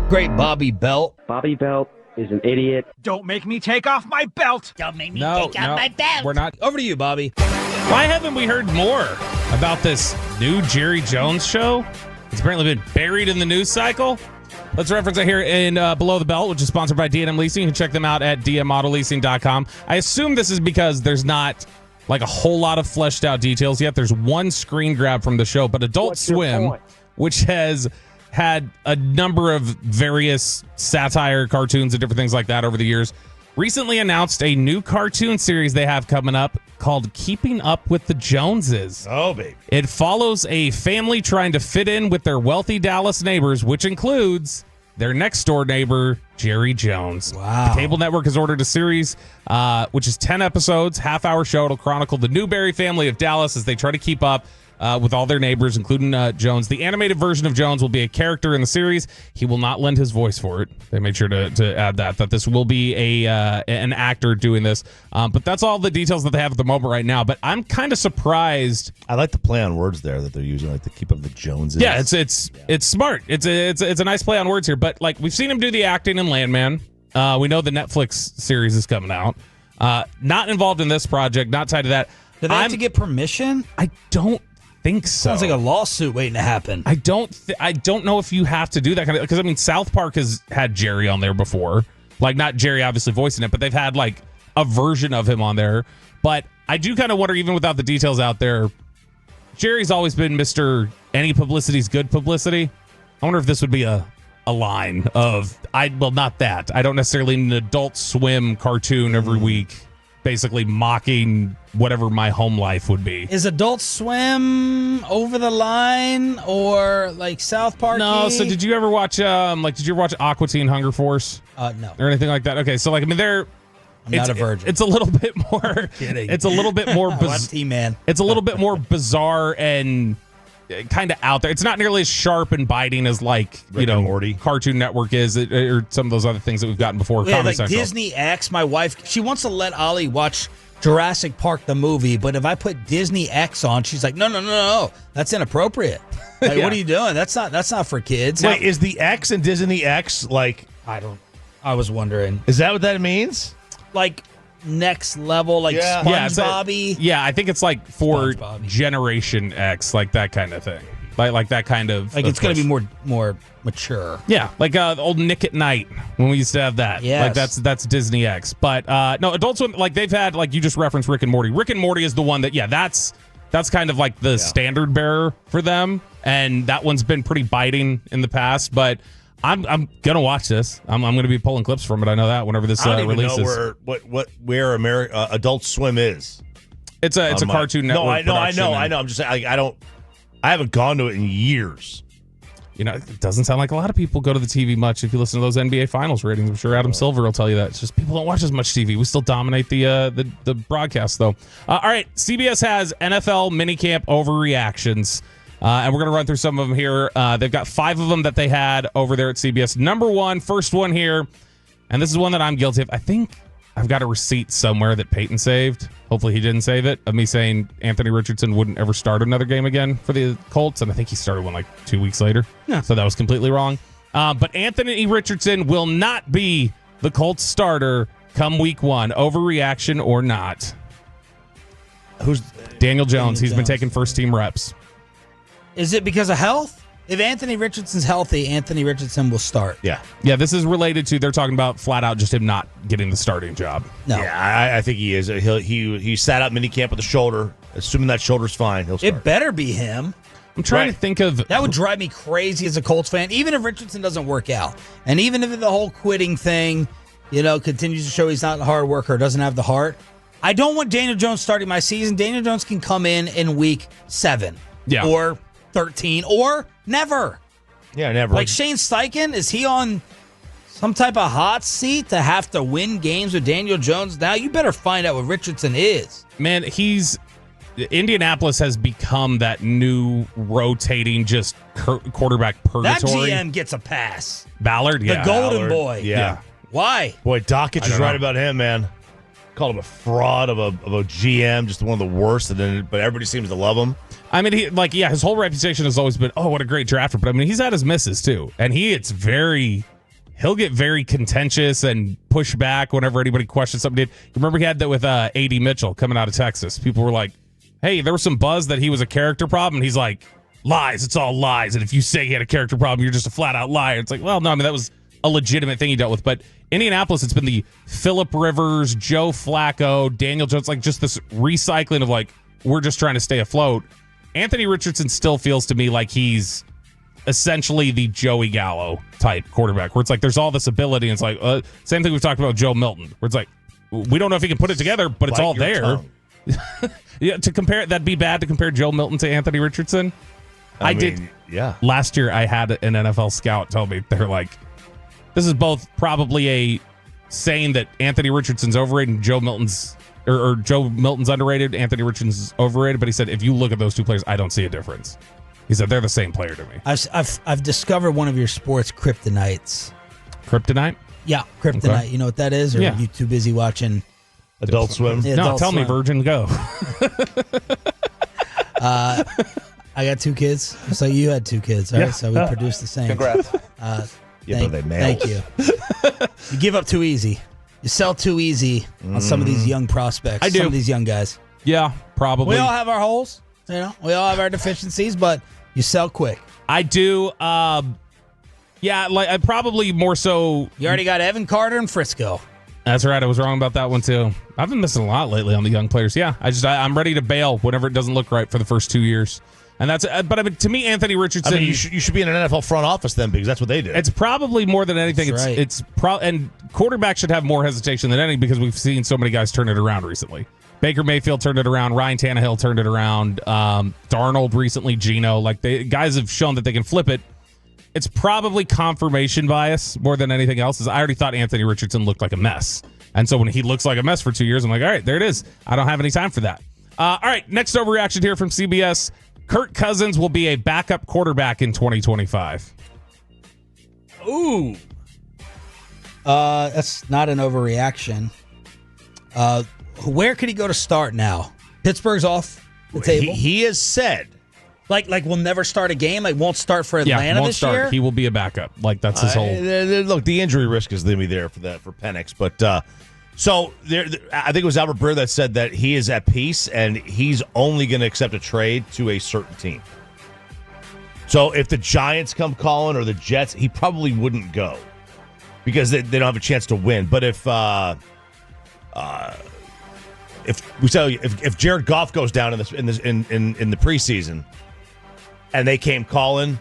Great Bobby Belt. Bobby Belt is an idiot. Don't make me take off my belt. Don't make me take off my belt. We're not. Over to you, Bobby. Why haven't we heard more about this new Jerry Jones show? It's apparently been buried in the news cycle. Let's reference it here in Below the Belt, which is sponsored by D&M Leasing. You can check them out at dmautoleasing.com. I assume this is because there's not like a whole lot of fleshed out details yet. There's one screen grab from the show, but Adult Swim, which has had a number of various satire cartoons and different things like that over the years, recently announced a new cartoon series they have coming up called Keeping Up with the Joneses. Oh, baby. It follows a family trying to fit in with their wealthy Dallas neighbors, which includes their next door neighbor, Jerry Jones. Wow. The cable network has ordered a series, which is 10 episodes, half-hour show. It'll chronicle the Newberry family of Dallas as they try to keep up with all their neighbors, including Jones. The animated version of Jones will be a character in the series. He will not lend his voice for it. They made sure to add that this will be an actor doing this. But that's all the details that they have at the moment right now. But I'm kind of surprised. I like the play on words there that they're using, like to keep up the Joneses. Yeah, it's smart. It's a nice play on words here. But like we've seen him do the acting in Landman. We know the Netflix series is coming out. Not involved in this project. Not tied to that. Do they have to get permission? I don't think so. Sounds like a lawsuit waiting to happen. I don't know if you have to do that kind of, because I mean South Park has had Jerry on there before, like not Jerry obviously voicing it, but they've had like a version of him on there. But I do kind of wonder, even without the details out there, Jerry's always been Mr. Any publicity's good publicity. I wonder if this would be a line of not that. I don't necessarily need an Adult Swim cartoon every week, basically mocking whatever my home life would be. Is Adult Swim over the line or like South Park? No. So did you ever watch Aqua Teen Hunger Force? No. Or anything like that? Okay, so like I mean I'm not a virgin. It's a little bit more. Kidding. It's a little bit more T-Man. It's a little bit more bizarre and kind of out there. It's not nearly as sharp and biting as like Rick and Morty. Cartoon Network is, or some of those other things that we've gotten before. Yeah, Comedy like Central. Disney X. My wife, she wants to let Ollie watch Jurassic Park the movie, but if I put Disney X on, she's like, no, that's inappropriate. Like, Yeah. What are you doing? That's not for kids. Wait, is the X and Disney X like? I was wondering, Is that what that means? like next level, like Yeah. SpongeBob-y? Yeah, I think it's like for SpongeBob-y. Generation X, like that kind of thing. Like that kind of Like it's going to push. be more mature. Yeah, like the old Nick at Night when we used to have that. Yes. Like that's Disney X. But no, Adult Swim, like they've had, like you just referenced Rick and Morty. Rick and Morty is the one that, that's kind of like the standard bearer for them. And that one's been pretty biting in the past. But I'm gonna watch this. I'm gonna be pulling clips from it. I know that whenever this I don't even releases. know where Adult Swim is. It's a Cartoon Network. No, I know. I'm just saying I haven't gone to it in years. You know, it doesn't sound like a lot of people go to the TV much. If you listen to those NBA Finals ratings, I'm sure Adam Silver will tell you that. It's just people don't watch as much TV. We still dominate the broadcast, though. All right, CBS has NFL minicamp overreactions, and we're going to run through some of them here. They've got 5 of them that they had over there at CBS. Number one, first one here, and this is one that I'm guilty of. I think I've got a receipt somewhere that Peyton saved. Hopefully he didn't save it, of me saying Anthony Richardson wouldn't ever start another game again for the Colts, and I think he started one like 2 weeks later. Yeah. So that was completely wrong. But Anthony Richardson will not be the Colts starter come week 1. Overreaction or not? Who's Daniel Jones. He's been taking first-team reps. Is it because of health? If Anthony Richardson's healthy, Anthony Richardson will start. Yeah. Yeah, this is related to, they're talking about flat out just him not getting the starting job. No. Yeah, I think he is. He sat out minicamp with the shoulder. Assuming that shoulder's fine, he'll start. It better be him. I'm trying to think of... That would drive me crazy as a Colts fan, even if Richardson doesn't work out. And even if the whole quitting thing, continues to show he's not a hard worker, doesn't have the heart. I don't want Daniel Jones starting my season. Daniel Jones can come in week 7. Yeah. Or 13 or never. Yeah, never. Like Shane Steichen, is he on some type of hot seat to have to win games with Daniel Jones now? You better find out what Richardson is. Man, Indianapolis has become that new rotating just quarterback purgatory. That GM gets a pass. Ballard, The golden boy. Yeah. Why? Boy, Dockich is right about him, man. Called him a fraud of a GM, just one of the worst. But everybody seems to love him. I mean, his whole reputation has always been, what a great drafter. But I mean, he's had his misses too, and it's very he'll get very contentious and push back whenever anybody questions something. Remember he had that with A.D. Mitchell coming out of Texas. People were like, hey, there was some buzz that he was a character problem. And he's like, lies. It's all lies. And if you say he had a character problem, you're just a flat-out liar. It's like, well, no, I mean, that was a legitimate thing he dealt with. But Indianapolis, it's been the Phillip Rivers, Joe Flacco, Daniel Jones, like just this recycling of like, we're just trying to stay afloat. Anthony Richardson still feels to me like he's essentially the Joey Gallo type quarterback, where it's like there's all this ability, and it's like same thing we've talked about with Joe Milton, where it's like we don't know if he can put it together, but it's all there. Yeah, to compare, that'd be bad to compare Joe Milton to Anthony Richardson. I did. Yeah. Last year, I had an NFL scout tell me, they're like, this is both probably a saying that Anthony Richardson's overrated and Joe Milton's or Joe Milton's underrated, Anthony Richardson's overrated. But he said, if you look at those two players, I don't see a difference. He said they're the same player to me. I've discovered one of your sports kryptonites. Kryptonite? Yeah, kryptonite. Okay. You know what that is? Or Yeah. are you too busy watching Adult Swim? Yeah, No, Adult tell me, Swim. Virgin, go. I got 2 kids. So you had 2 kids, right? Yeah. So we produced the same. Congrats. Yeah, but they Thank you. You give up too easy. You sell too easy on some of these young prospects. I do. Some of these young guys. Yeah, probably. We all have our holes. You know, we all have our deficiencies, but you sell quick. I do. Yeah, like I probably more so. You already got Evan Carter in Frisco. That's right. I was wrong about that one too. I've been missing a lot lately on the young players. Yeah, I'm ready to bail whenever it doesn't look right for the first 2 years. And that's. But I mean, to me, Anthony Richardson. I mean, you should be in an NFL front office then, because that's what they did. It's probably more than anything. That's It's right. and quarterbacks should have more hesitation than anything because we've seen so many guys turn it around recently. Baker Mayfield turned it around. Ryan Tannehill turned it around. Darnold recently. Geno. Like guys have shown that they can flip it. It's probably confirmation bias more than anything else. I already thought Anthony Richardson looked like a mess. And so when he looks like a mess for 2 years, I'm like, all right, there it is. I don't have any time for that. All right, next overreaction here from CBS. Kirk Cousins will be a backup quarterback in 2025. Ooh. That's not an overreaction. Where could he go to start now? Pittsburgh's off the table. He has said. Like will never start a game. Like won't start for Atlanta won't this start. year. He will be a backup. Like that's his whole. Look, the injury risk is going to be there for Penix, but so I think it was Albert Breer that said that he is at peace and he's only going to accept a trade to a certain team. So if the Giants come calling or the Jets, he probably wouldn't go because they don't have a chance to win. But if Jared Goff goes down in the preseason and they came calling,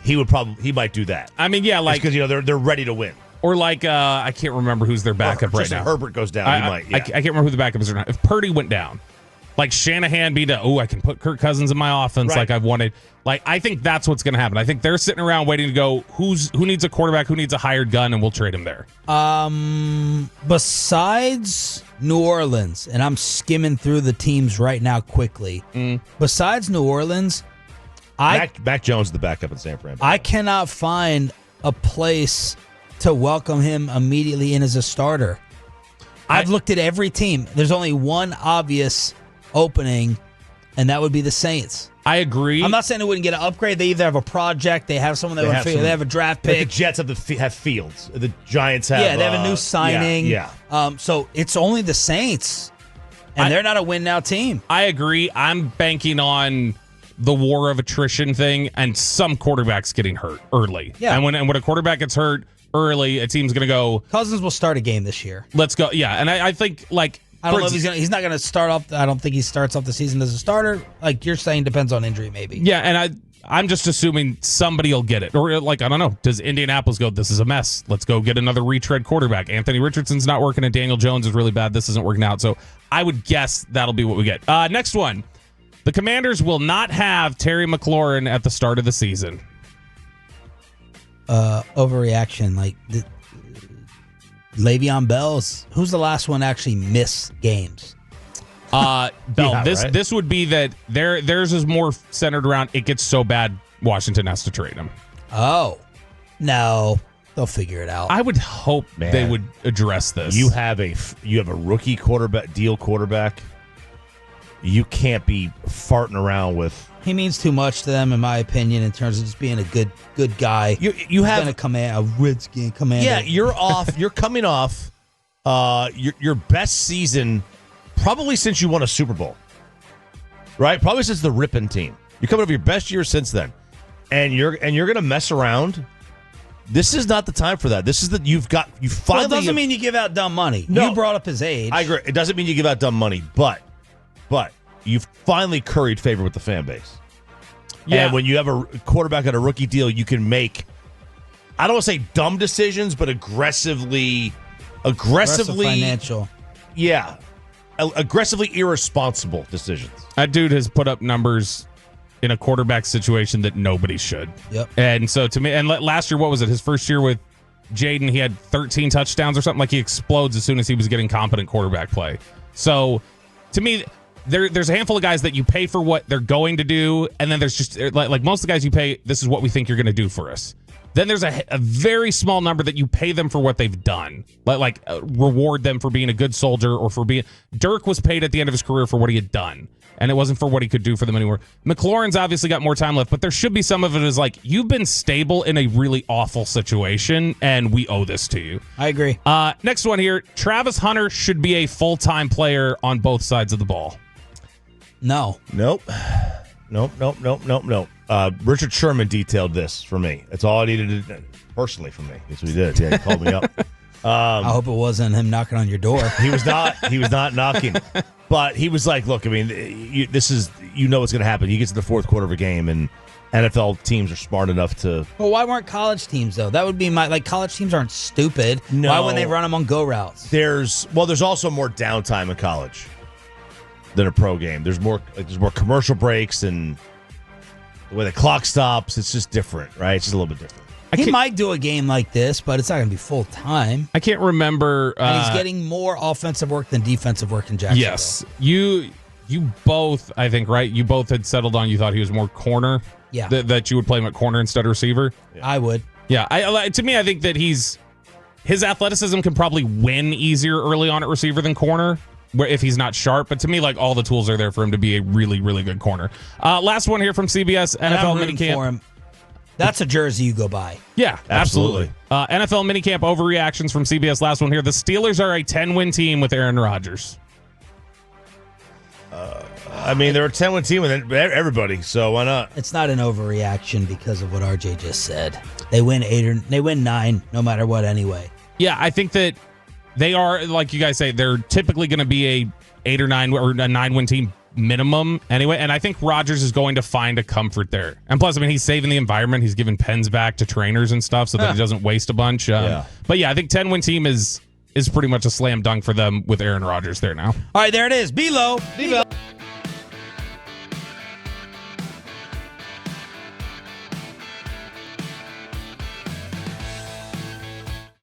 he might do that. I mean, yeah, like because they're ready to win. Or like I can't remember who's their backup right now. If Herbert goes down, he might. Yeah. I can't remember who the backup is right now. If Purdy went down, like Shanahan beat I can put Kirk Cousins in my offense Right. like I've wanted. Like I think that's what's going to happen. I think they're sitting around waiting to go. Who needs a quarterback? Who needs a hired gun? And we'll trade him there. Besides New Orleans, and I'm skimming through the teams right now quickly. Besides New Orleans, Mac Jones is the backup in San Fran. I cannot find a place to welcome him immediately in as a starter. I've looked at every team. There's only one obvious opening, and that would be the Saints. I agree. I'm not saying they wouldn't get an upgrade. They either have a project, they have someone they have a draft Like pick. the Jets have Fields. The Giants have. Yeah, they have a new signing. Yeah. So it's only the Saints, and they're not a win now team. I agree. I'm banking on the war of attrition thing and some quarterbacks getting hurt early. Yeah. And when a quarterback gets hurt early, a team's going to go, Cousins will start a game this year. let's go. Yeah. And I think like, I don't know if he's not going to start off. I don't think he starts off the season as a starter. Like you're saying, depends on injury maybe. yeah. And I'm just assuming somebody will get it. Or like, I don't know. Does Indianapolis go, this is a mess. Let's go get another retread quarterback. Anthony Richardson's not working and Daniel Jones is really bad. This isn't working out. So I would guess that'll be what we get. Next one. The Commanders will not have Terry McLaurin at the start of the season. Overreaction. Like Le'Veon Bell's. Who's the last one to actually miss games? Bell, Yeah, this right. this would be that theirs is more centered around it gets so bad Washington has to trade him. Oh, no. They'll figure it out. I would hope Man. they would address this. You have a rookie quarterback. You can't be farting around with He means too much to them, in my opinion, in terms of just being a good guy. You have a Redskin commander. Yeah, you're off. You're coming off your best season probably since you won a Super Bowl, right? Probably since the Rippin' team. You're coming off your best year since then, and you're going to mess around. This is not the time for that. This is that you finally. Well, it doesn't mean you give out dumb money. No. You brought up his age. I agree. It doesn't mean you give out dumb money, but you've finally curried favor with the fan base. Yeah. And when you have a quarterback on a rookie deal, you can make, I don't want to say dumb decisions, but aggressively financial. Yeah. Aggressively irresponsible decisions. That dude has put up numbers in a quarterback situation that nobody should. Yep. And so to me, and last year, what was it? His first year with Jaden, he had 13 touchdowns or something. Like, he explodes as soon as he was getting competent quarterback play. So to me, there's a handful of guys that you pay for what they're going to do, and then there's just like most of the guys you pay, this is what we think you're going to do for us. Then there's a very small number that you pay them for what they've done, like reward them for being a good soldier or for being. Dirk was paid at the end of his career for what he had done, and it wasn't for what he could do for them anymore. McLaurin's obviously got more time left, but there should be some of it as like, you've been stable in a really awful situation, and we owe this to you. I agree. Next one here, Travis Hunter should be a full-time player on both sides of the ball. Nope. Richard Sherman detailed this for me. That's all I needed to personally from me. That's what he did. Yeah, he called me up. I hope it wasn't him knocking on your door. He was not knocking. But he was like, look, I mean, this is, what's going to happen. You get to the fourth quarter of a game, and NFL teams are smart enough to. Well, why weren't college teams, though? That would be college teams aren't stupid. No. Why wouldn't they run them on go routes? There's also more downtime in college than a pro game. There's more commercial breaks, and the way the clock stops, it's just different, right? It's just a little bit different. He might do a game like this, but it's not going to be full time. I can't remember. And he's getting more offensive work than defensive work in Jacksonville. Yes. You both, I think, right? You both had settled on, you thought he was more corner. Yeah. That you would play him at corner instead of receiver. Yeah. I would. Yeah. To me, I think that his athleticism can probably win easier early on at receiver than corner, if he's not sharp. But to me, like, all the tools are there for him to be a really, really good corner. Last one here from CBS, NFL Minicamp. For him. That's a jersey you go buy. Yeah, absolutely. NFL Minicamp overreactions from CBS. Last one here. The Steelers are a 10-win team with Aaron Rodgers. I mean, they're a 10-win team with everybody, so why not? It's not an overreaction because of what RJ just said. They win 9, no matter what anyway. Yeah, I think that they are, like you guys say, they're typically going to be a 8 or 9 or a 9-win team minimum anyway, and I think Rodgers is going to find a comfort there. And plus, I mean, he's saving the environment. He's giving pens back to trainers and stuff so that he doesn't waste a bunch. But yeah, I think 10-win team is pretty much a slam dunk for them with Aaron Rodgers there now. All right, there it is. Be low. Be low.